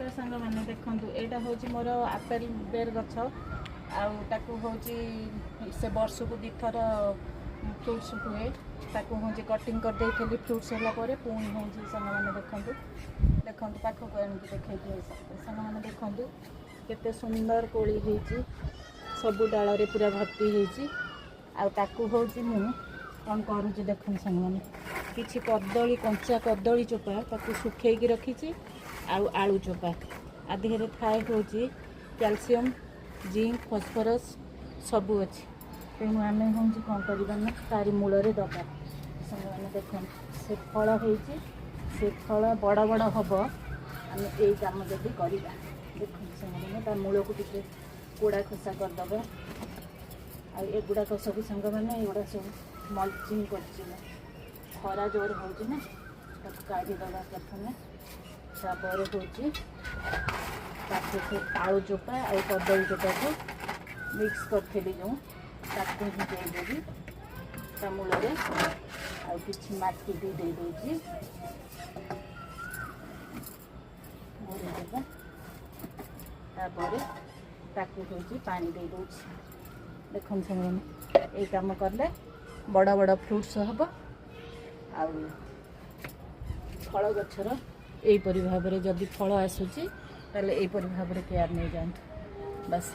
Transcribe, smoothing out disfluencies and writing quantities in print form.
नमस्कार सांग मैंने देखूँ यहाँ हूँ मोर आपेल बेर गछ आकू हूँ से वर्ष को दी थर फ्रुट्स हुए ताकू हूँ कटिंग करदे फ्रुट्स है पुणी हूँ सांग मैंने देखूँ देखूँ पाखक आनिक देखते सांग मैंने देखूँ केते सुंदर कोली होती सबू डाल पूरा भर्ती होती आकू हूँ मु कौन करुँच देखते सांग मैंने किसी कदली कंचा कदली चोपा ताकू सुखेक रखी आलू चोपा आधे थाए हूँ कैल्शियम जिंक फस्फरस सबू अच्छी तेणु आम हूँ कौन करना तारी मूल दबा मैंने देख से फल हो से फल बड़ बड़ हम आम यही कम जब करवा देख मूल को टे कोड़ा खोसा करदे आगुड़ाक सब सांग मैंने एगुड़ा सब मल्चिंग कर खरा जोर हो काढ़ीदे प्रथम तापर हूँ से आलू चोपा आ कदली चोपा को मिक्स करी जो ताकू ही देदेवी ता मूल कि मटी भी दे दूँगी ताकू हूँ पानी दे दूँगी देखो से ये कम कले बड़ बड़ फ्रुट्स हम आ फल गचर यहीपरी भाव में जदि फल आसूची ताले यहीपरी भाव में केयर नहीं जातु बस।